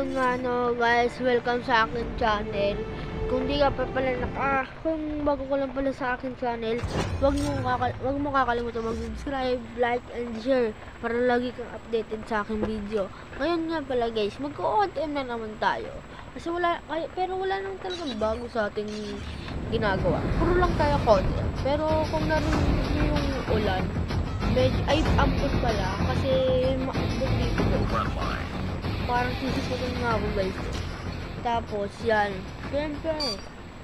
yun nga no guys, welcome sa akin channel. Kung di ka pa pala kung bago ko lang pala sa akin channel, wag mo kakalimutan mag-subscribe, like, and share para lagi kang updated sa aking video. Ngayon nga pala guys, mag-OTM na naman tayo. Kasi pero wala nang talagang bago sa ating ginagawa. Puro lang tayo content. Pero kung narinig niyo yung ulan, medyo ay ampun pala kasi maambon dito guys. Parang sisiputin nga ako guys. Tapos yan, siyempre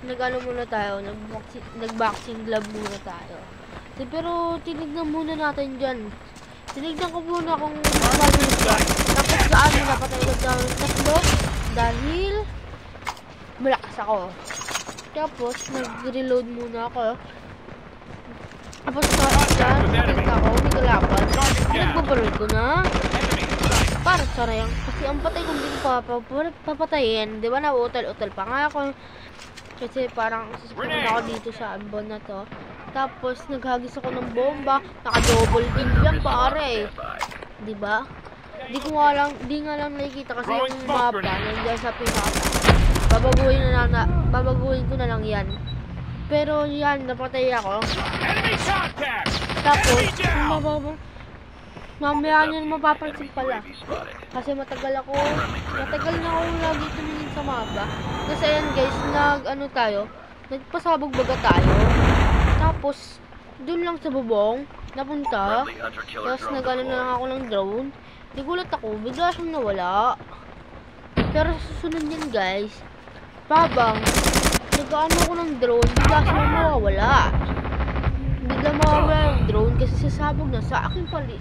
nag-ano muna tayo, nag-boxing glove muna tayo. Pero tinignan muna natin dyan. Tinignan ko muna kung mabilis yan. Tapos gaano napatay ko ng tatlo dahil malakas ako. Tapos nag-reload muna ako. Tapos yan, nakita ko, may kalaban. Nagbabaril ko na. Para sarayang, kasi ang patay kong din papatayin, di ba na utal-utal pa nga ako. Kasi parang susunod ako dito sa ambon na to. Tapos naghagis ako ng bomba, naka-double kill yan pare. Di ba? Di nga lang nakikita kasi yung mapa nandiyan sa pinaka. Babaguhin ko na lang yan. Pero yan, napatay ako. Tapos, mamaya nyo mapapansin pala. Kasi matagal na ako lagi tumingin sa mapa. Kasi ayan guys, nagpasabog baga tayo. Tapos, dun lang sa bubong, napunta. Tapos nag-ano na lang ako ng drone. Nagulat ako, bigla siyang nawala. Pero sa susunod yan guys, babang, nag-ano ako ng drone, bigla siyang mawawala. Bigla mawawala yung drone kasi sasabog na sa aking paligid.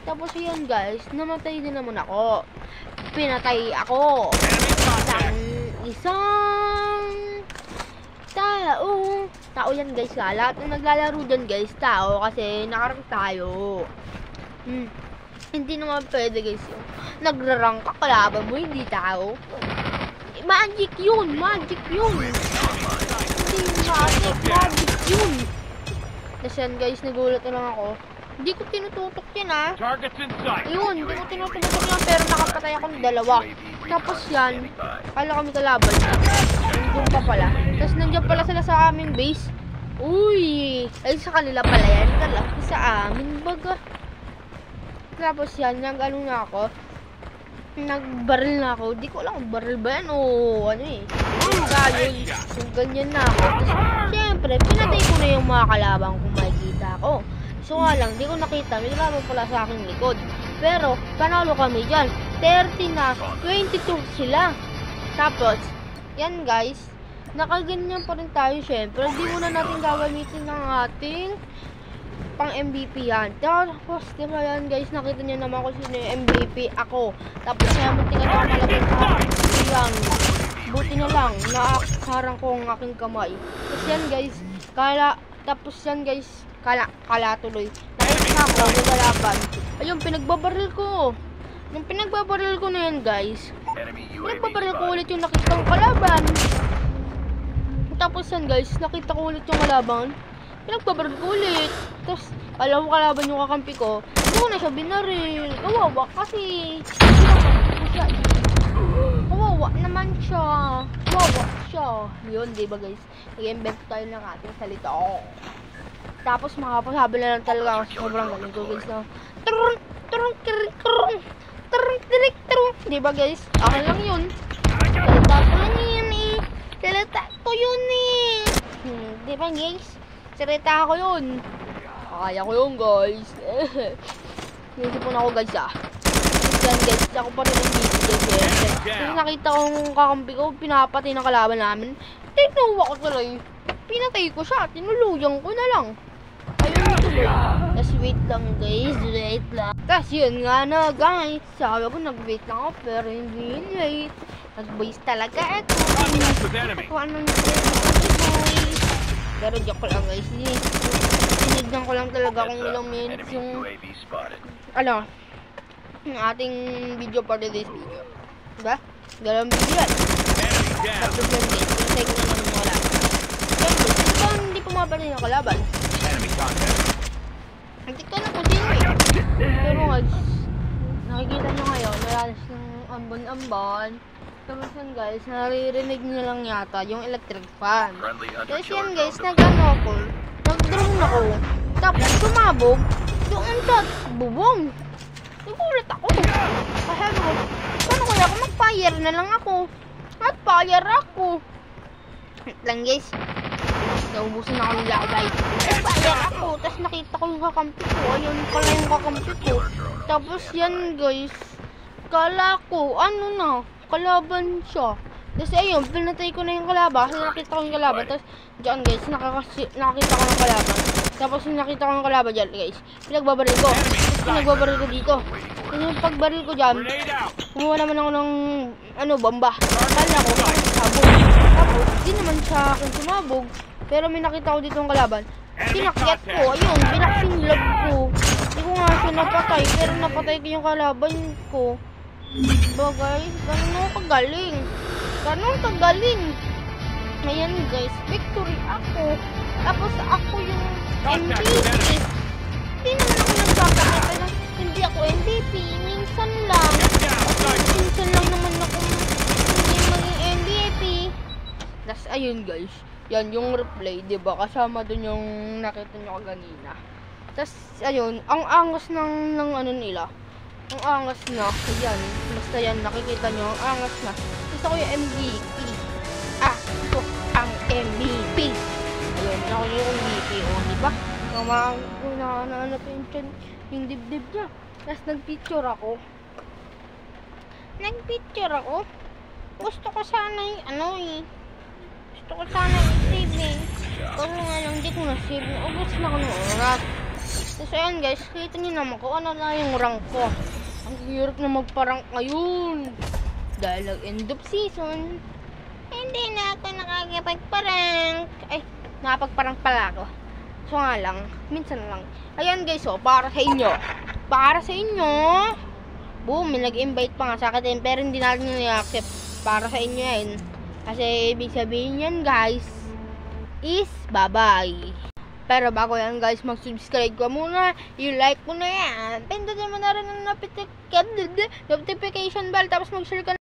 Tapos yun guys, namatay din naman ako. Pinatay ako isang tao yan guys ha. Lahat ng naglalaro dyan guys, tao kasi nakarang tayo. Hindi naman pwede guys yung nagrarang ka, kalaban mo hindi tao. Magic yun. Hindi magic yun. Tapos yan guys, nagulat na lang ako. Hindi ko tinututok yan ha. Yun, hindi ko tinututok yan pero nakapatay ako ng dalawa. Tapos yan, kala kami kalaban. Nandun pa pala. Tapos nandiyan pala sila sa aming base. Uy, ay sa kanila pala yan. Kalapit sa amin baga. Tapos yan, nag-ano na ako. Nagbaril na ako. Di ko alam baril ba yan o ano eh. Yung ganyan na ako. Tapos, syempre, pinatay ko na yung mga kalabang kung makikita ko. So nga lang, di ko nakita. May kalaban pala sa aking likod. Pero, panalo kami dyan. 30 na, 22 sila. Tapos, yan guys. Nakaganyan pa rin tayo syempre. Di muna natin gagamitin ng ating pang MVP yan. Tapos, diba yan guys, nakita niyo naman kung sino yung MVP ako. Tapos, kaya muntikan ako malagay sa yan. Buti na lang, nakaharang ko ang aking kamay. Tapos yan guys, tapos yan guys, kala tuloy. Nakita na ako, nagalaban. Ayun, pinagbabaril ko. Nung pinagbabaril ko na yan guys, pinagbabaril ko ulit yung nakita kong kalaban. Tapos yan guys, nakita ko ulit yung kalaban. Pinagbabaril ko ulit. Tapos, alam mo kalaban yung kakampi ko. Hindi ko na siya binaril. Kawawa kasi. Kawawa naman siya. Kawawa siya. Yun, diba guys? Nag-invent tayo ng ating salita. Tapos, makapasabi na lang talaga ako. Sobrang galing ko guys na. Diba guys? Akin lang yun. Salita ko lang yun eh. Salita ko yun eh. Diba guys? Salita ko yun. Kaya ko yun guys. Naisipon ako guys ah. Yan guys, ako pa rin ang video guys. Kasi nakita ko yung kakampi ko, pinapatay ng kalaban namin. Tinuwa ko tuloy. Pinatay ko siya, tinuluyan ko na lang. Ayun tuloy. Tapos wait lang guys, wait lang. Tapos yun nga na guys, sabi ko nag-wait lang ako pero hindi yun wait. Nag-voice talaga ako. Kung anong guys. Pero joke lang guys. Tinignan ko lang talaga kung ilang minutes yung yung ating video for today's video. Diba? Dalawang video yan. Tapos yun guys, pinatay ko na lang yung wala. Yan guys, hindi pumabalik ng kalaban. Hindi ko na kung sino eh. Pero guys, nakikita nyo ngayon, nalalas ng ambon-ambon. Tapos yan guys, naririnig nyo lang yata yung electric fan. Tapos yan guys, nag-ano ako, nag-drone ako. Tapos sumabog, doon sa bubong. Nagulat ako. Kaya ako, paano kaya ako mag-fire na lang ako? Nag-fire ako. Wait lang guys. Naubusan ako ng lagay. Nag-fire ako. Tapos nakita ko yung kakampi ko. Ayun pala yung kakampi ko. Tapos yan guys. Kala ko, ano na, kalaban siya. Tapos ayun, pinatay ko na yung kalaban. Kasi nakita ko yung kalaban. Tapos dyan guys, nakakita ko ng kalaban. Tapos yung nakita ko ng kalaban dyan guys, pinagbabaril ko. Tapos pinagbabaril ko dito. Tapos yung pagbaril ko dyan, kumuha naman ako ng bomba. Kala ko, sabog. Tapos, di naman sa akin sumabog. Pero may nakita ko dito ng kalaban. Pinakyat ko, ayun, pinaksinlog ko. Hindi ko nga siya napatay, pero napatay ko yung kalaban ko. Diba guys, ganun ako kagaling. Ganun kagaling. Ayan guys, victory ako. Tapos ako yung MVP. Hindi naman ako nagpapakita na hindi ako MVP. Minsan lang. Minsan lang naman ako hindi maging MVP. Tapos ayun guys, yan yung replay, diba? Kasama dun yung nakita nyo kanina. Tapos ayun, ang angas ng ano nila. Ang angas na. Ayan, basta yan, nakikita nyo, ang angas na. Gusto ko yung MVP. Ito ang MVP. Ayun, ako yung MVP. O, diba? Nahanap yung dibdib niya. Tapos nagpicture ako. Gusto ko sana yung gusto ko sana i-save kasi nga lang hindi ko na-save. Ubus na ako ng oras. Tapos ayan guys, kita nyo naman kung ano na yung rank ko. Ang hirap na magparank ngayon. Dahil ang end of season, hindi na ako nakakapagparank. Ay, nakapagparank pala ako. So nga lang, minsan lang. Ayan guys, para sa inyo. Para sa inyo. Boom, may nag-invite pa nga sa akin, pero hindi natin yung i-accept. Para sa inyo yan. Kasi ibig sabihin yan guys, is bye-bye. Pero bago yan guys, mag-subscribe ka muna. I-like mo na yan. Pindutin mo na rin ang notification bell. Tapos mag-share ka na.